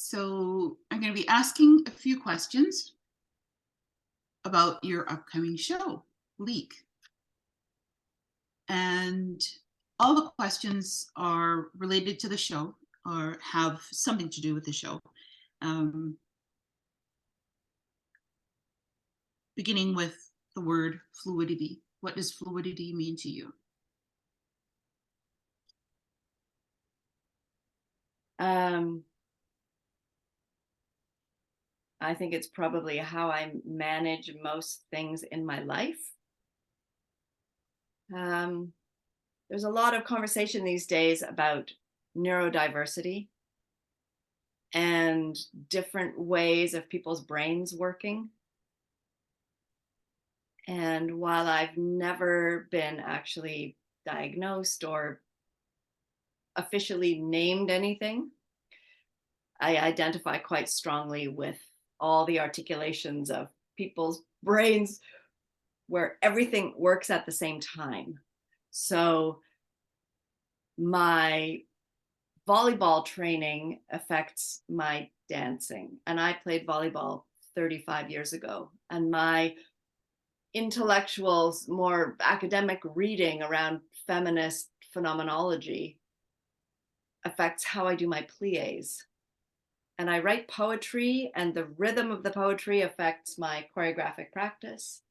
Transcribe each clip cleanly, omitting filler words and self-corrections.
So I'm going to be asking a few questions about your upcoming show, Leak. And all the questions are related to the show or have something to do with the show. Um, Beginning with the word fluidity. What does fluidity mean to you? Um, I think it's probably how I manage most things in my life. Um, there's a lot of conversation these days about neurodiversity and different ways of people's brains working. And while I've never been actually diagnosed or officially named anything, I identify quite strongly with all the articulations of people's brains where everything works at the same time. So my volleyball training affects my dancing. And I played volleyball 35 years ago. And my intellectual, more academic reading around feminist phenomenology affects how I do my plies. And I write poetry, and the rhythm of the poetry affects my choreographic practice.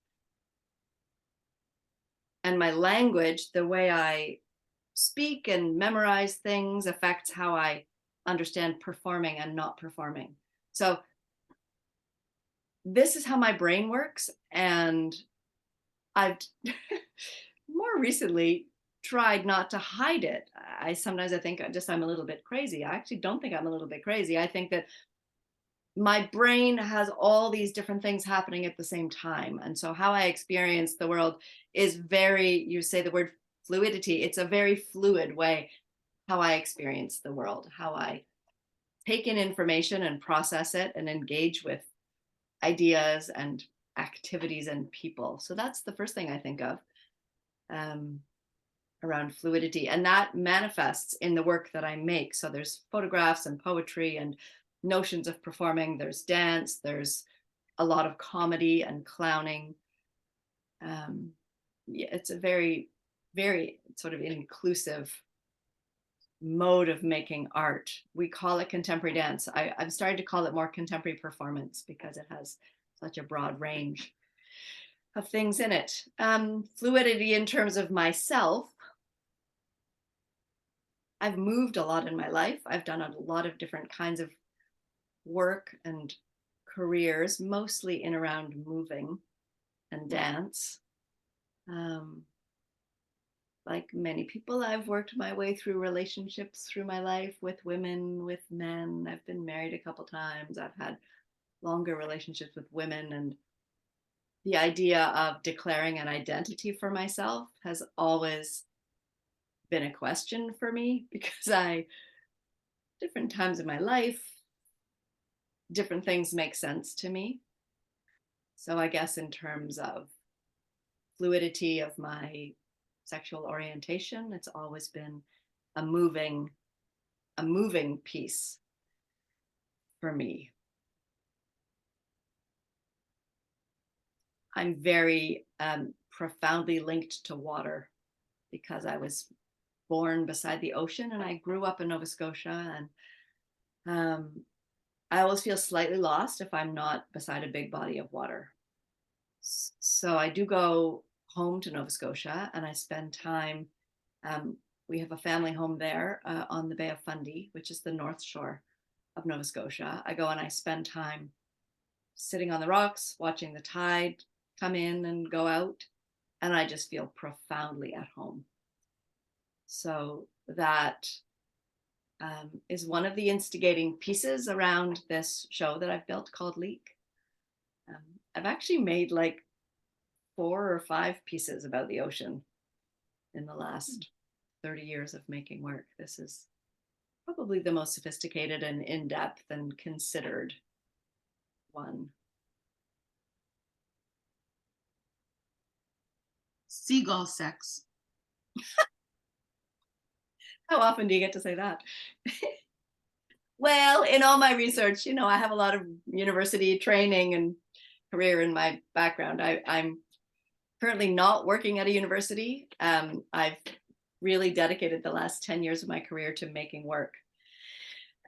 And my language, the way I speak and memorize things, affects how I understand performing and not performing. So this is how my brain works. And I've more recently tried not to hide it. I think I'm a little bit crazy. I actually don't think I'm a little bit crazy. I think that my brain has all these different things happening at the same time. And so how I experience the world is you say the word fluidity, it's a very fluid way how I experience the world, how I take in information and process it and engage with ideas and activities and people. So that's the first thing I think of um, around fluidity. And that manifests in the work that I make. So there's photographs and poetry and notions of performing, there's dance, there's a lot of comedy and clowning. Yeah, it's a very, very sort of inclusive mode of making art. We call it contemporary dance. I've started to call it more contemporary performance because it has such a broad range of things in it. Fluidity in terms of myself. I've moved a lot in my life. I've done a lot of different kinds of work and careers, mostly in around moving and dance. Um, like many people, I've worked my way through relationships through my life with women, with men. I've been married a couple times. I've had longer relationships with women. And the idea of declaring an identity for myself has always been a question for me because different times in my life, different things make sense to me. So I guess in terms of fluidity of my sexual orientation, it's always been a moving a moving piece for me. I'm very profoundly linked to water because I was born beside the ocean and I grew up in Nova Scotia. And I always feel slightly lost if I'm not beside a big body of water. So I do go home to Nova Scotia and I spend time. Um, we have a family home there on the Bay of Fundy, which is the north shore of Nova Scotia. I go and I spend time sitting on the rocks, watching the tide come in and go out, and I just feel profoundly at home. So that is one of the instigating pieces around this show that I've built called Leak. I've actually made like 4 or 5 pieces about the ocean in the last 30 years of making work. This is probably the most sophisticated and in-depth and considered one. Seagull sex. How often do you get to say that? Well, in all my research, I have a lot of university training and career in my background. I'm currently not working at a university. I've really dedicated the last 10 years of my career to making work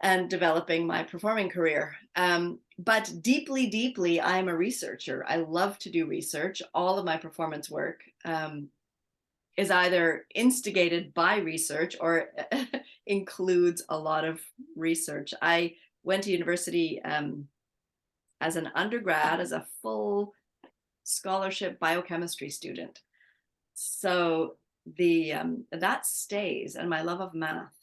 and developing my performing career. But deeply, deeply, I'm a researcher. I love to do research. All of my performance work is either instigated by research or includes a lot of research. I went to university as an undergrad, as a full scholarship biochemistry student. So that stays, and my love of math,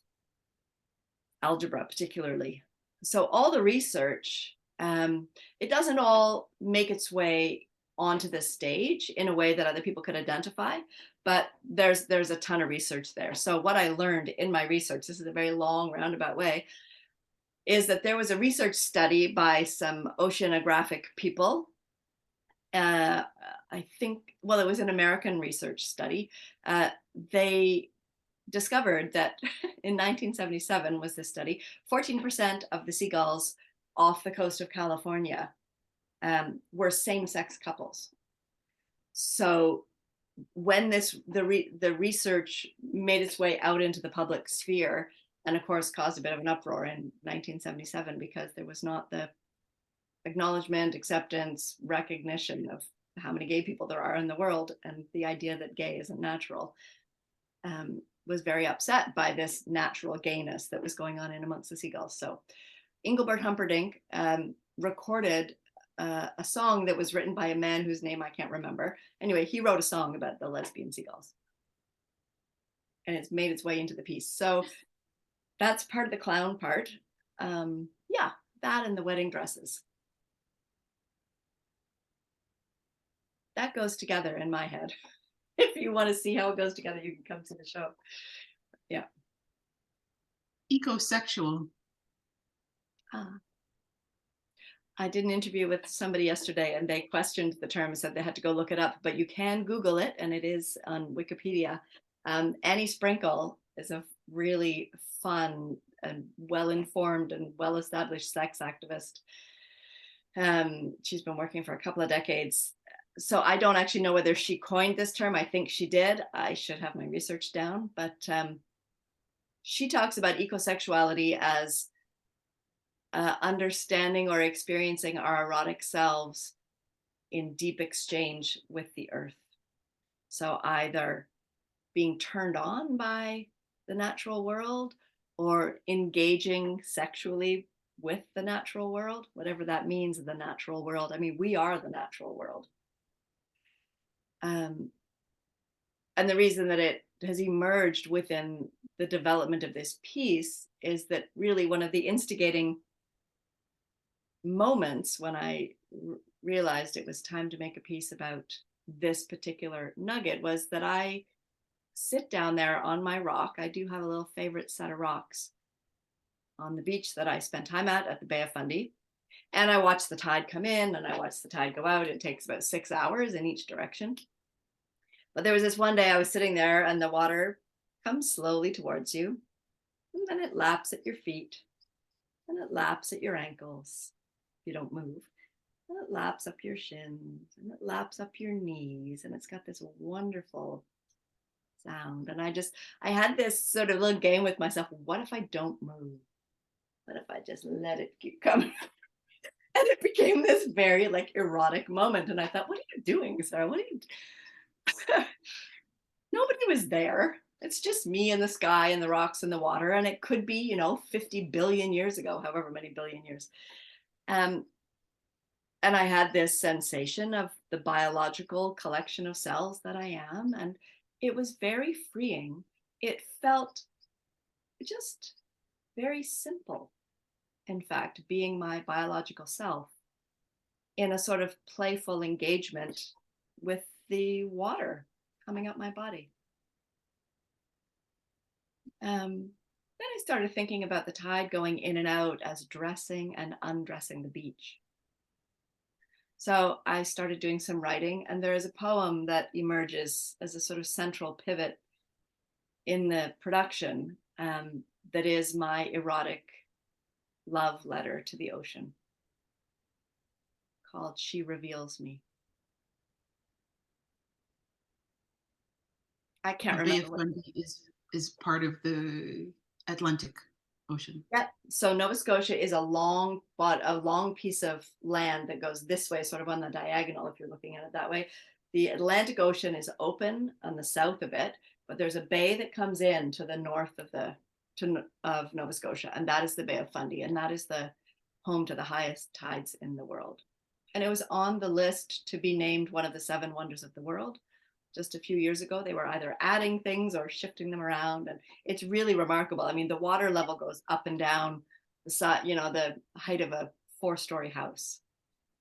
algebra particularly. So all the research, it doesn't all make its way onto the stage in a way that other people could identify, but there's a ton of research there. So what I learned in my research, this is a very long roundabout way, is that there was a research study by some oceanographic people. I think, well, it was an American research study. They discovered that in 1977 was this study, 14% of the seagulls off the coast of California were same-sex couples. So when the research made its way out into the public sphere, and of course caused a bit of an uproar in 1977 because there was not the acknowledgement, acceptance, recognition of how many gay people there are in the world, and the idea that gay isn't natural, was very upset by this natural gayness that was going on in amongst the seagulls. So Engelbert Humperdinck recorded a song that was written by a man whose name I can't remember. Anyway, he wrote a song about the lesbian seagulls, and it's made its way into the piece. So that's part of the clown part. Yeah, that and the wedding dresses. That goes together in my head. If you want to see how it goes together, you can come to the show. Yeah. Ecosexual. I did an interview with somebody yesterday, and they questioned the term and said they had to go look it up, but you can Google it, and it is on Wikipedia. Annie Sprinkle is a really fun and well-informed and well-established sex activist. She's been working for a couple of decades. So I don't actually know whether she coined this term. I think she did. I should have my research down, but she talks about ecosexuality as understanding or experiencing our erotic selves in deep exchange with the earth. So either being turned on by the natural world or engaging sexually with the natural world, whatever that means, the natural world. I mean, we are the natural world. And the reason that it has emerged within the development of this piece is that really one of the instigating moments when I realized it was time to make a piece about this particular nugget was that I sit down there on my rock. I do have a little favorite set of rocks on the beach that I spend time at the Bay of Fundy. And I watch the tide come in and I watch the tide go out. It takes about 6 hours in each direction. But there was this one day I was sitting there and the water comes slowly towards you. And then it laps at your feet and it laps at your ankles if you don't move. And it laps up your shins and it laps up your knees. And it's got this wonderful sound. And I had this sort of little game with myself. What if I don't move? What if I just let it keep coming? And it became this very like erotic moment. And I thought, what are you doing, Sarah? What are you Nobody was there. It's just me and the sky and the rocks and the water. And it could be, 50 billion years ago, however many billion years. And I had this sensation of the biological collection of cells that I am. And it was very freeing. It felt just very simple. In fact, being my biological self in a sort of playful engagement with the water coming up my body. Then I started thinking about the tide going in and out as dressing and undressing the beach. So I started doing some writing, and there is a poem that emerges as a sort of central pivot in the production that is my erotic love letter to the ocean called She Reveals Me. I can't The Bay remember of what. Fundy is part of the Atlantic Ocean. Yeah. So Nova Scotia is a long piece of land that goes this way, sort of on the diagonal, if you're looking at it that way. The Atlantic Ocean is open on the south of it, but there's a bay that comes in to the north of Nova Scotia, and that is the Bay of Fundy, and that is the home to the highest tides in the world. And it was on the list to be named one of the seven wonders of the world. Just a few years ago, they were either adding things or shifting them around, and it's really remarkable. I mean, the water level goes up and down the side, the height of a 4-story house.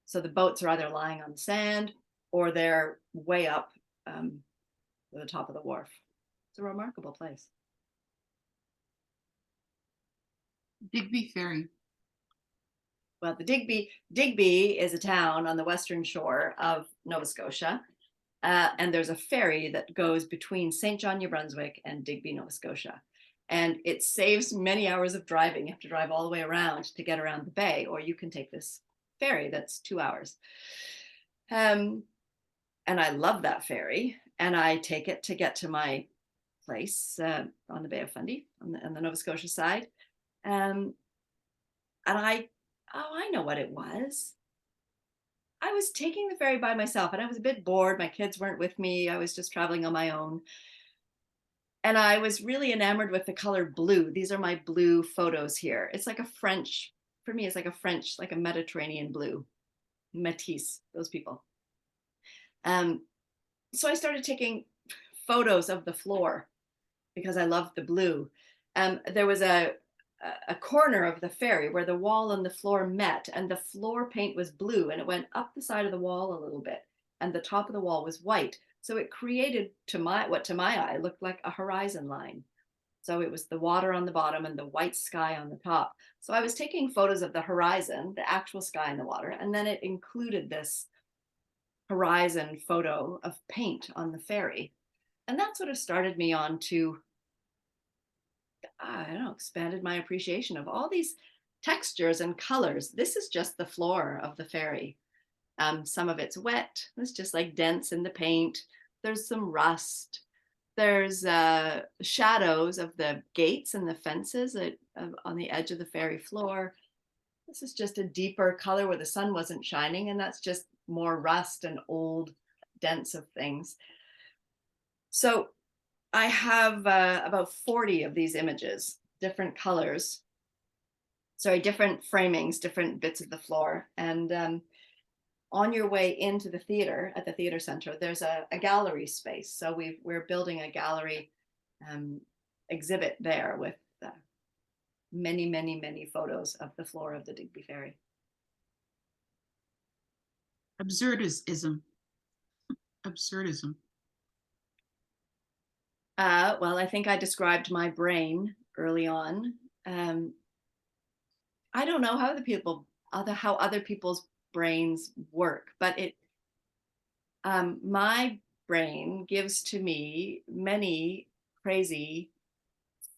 So the boats are either lying on the sand or they're way up to the top of the wharf. It's a remarkable place. Digby Ferry. Well, the Digby is a town on the western shore of Nova Scotia. And there's a ferry that goes between St. John, New Brunswick and Digby, Nova Scotia. And it saves many hours of driving. You have to drive all the way around to get around the bay, or you can take this ferry that's 2 hours. And I love that ferry. And I take it to get to my place on the Bay of Fundy on the Nova Scotia side. And I know what it was. I was taking the ferry by myself and I was a bit bored. My kids weren't with me. I was just traveling on my own. And I was really enamored with the color blue. These are my blue photos here. It's like a French, for me, it's like a French, like a Mediterranean blue. Matisse, those people. So I started taking photos of the floor because I loved the blue. There was a corner of the ferry where the wall and the floor met, and the floor paint was blue, and it went up the side of the wall a little bit, and the top of the wall was white. So it created what to my eye looked like a horizon line. So it was the water on the bottom and the white sky on the top. So I was taking photos of the horizon, the actual sky and the water, and then it included this horizon photo of paint on the ferry. And that sort of started me on to, I don't know, expanded my appreciation of all these textures and colors. This is just the floor of the ferry. Some of it's wet. It's just like dents in the paint. There's some rust. There's shadows of the gates and the fences on the edge of the ferry floor. This is just a deeper color where the sun wasn't shining, and that's just more rust and old dents of things. So I have about 40 of these images, different colors, different framings, different bits of the floor. And on your way into the theater, at the theater center, there's a gallery space. So we're building a gallery exhibit there with many, many, many photos of the floor of the Digby Ferry. Absurdism. Absurdism. Well, I think I described my brain early on. I don't know how other people's brains work, but my brain gives to me many crazy,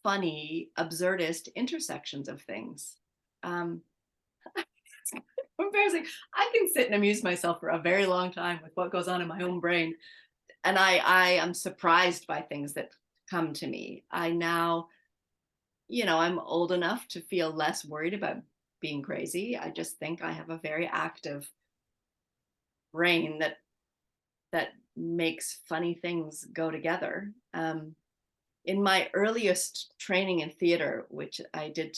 funny, absurdist intersections of things. It's embarrassing. I can sit and amuse myself for a very long time with what goes on in my own brain. And I am surprised by things that come to me. I now, I'm old enough to feel less worried about being crazy. I just think I have a very active brain that makes funny things go together. In my earliest training in theater, which I did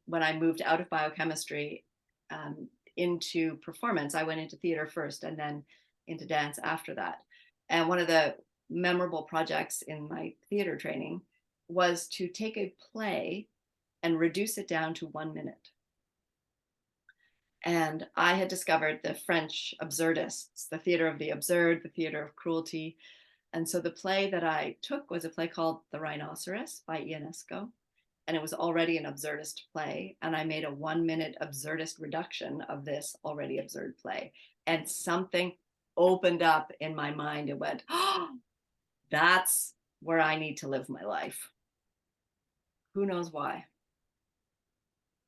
when I moved out of biochemistry into performance, I went into theater first and then into dance after that. And one of the memorable projects in my theater training was to take a play and reduce it down to 1 minute. And I had discovered the French absurdists, the theater of the absurd, the theater of cruelty. And so the play that I took was a play called The Rhinoceros by Ionesco. And it was already an absurdist play. And I made a 1 minute absurdist reduction of this already absurd play. And something opened up in my mind and went, oh, that's where I need to live my life. Who knows why?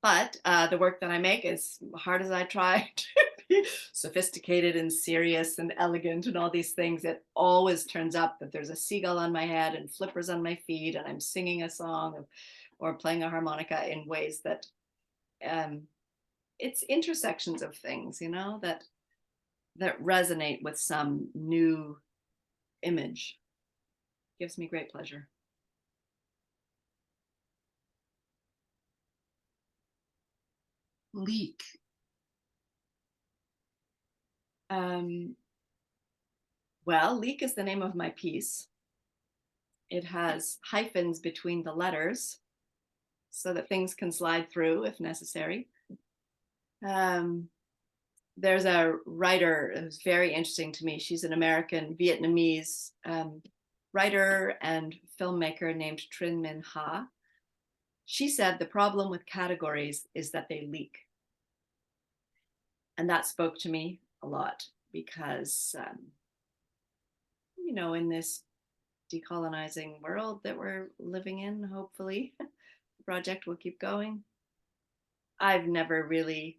But the work that I make, as hard as I try to be sophisticated and serious and elegant and all these things, it always turns up that there's a seagull on my head and flippers on my feet, and I'm singing a song or playing a harmonica in ways that um, it's intersections of things, that resonate with some new image. Gives me great pleasure. Leak. Um, well, Leak is the name of my piece. It has hyphens between the letters so that things can slide through if necessary. Um, there's a writer who's very interesting to me. She's an American Vietnamese writer and filmmaker named Trinh Minh Ha. She said the problem with categories is that they leak. And that spoke to me a lot because, in this decolonizing world that we're living in, hopefully, the project will keep going. I've never really,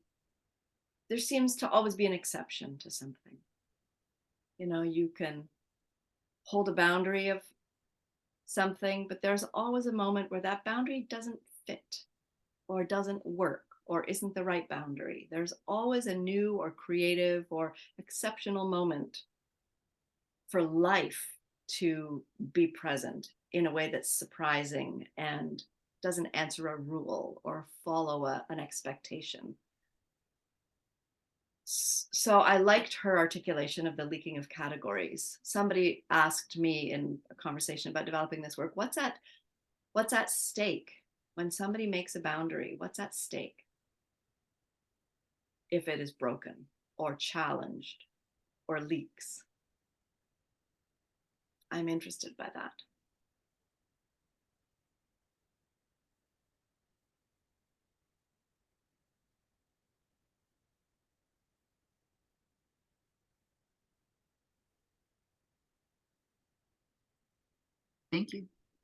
there seems to always be an exception to something. You can hold a boundary of something, but there's always a moment where that boundary doesn't fit or doesn't work or isn't the right boundary. There's always a new or creative or exceptional moment for life to be present in a way that's surprising and doesn't answer a rule or follow an expectation. So I liked her articulation of the leaking of categories. Somebody asked me in a conversation about developing this work, what's at stake when somebody makes a boundary? What's at stake if it is broken or challenged or leaks? I'm interested by that. Thank you.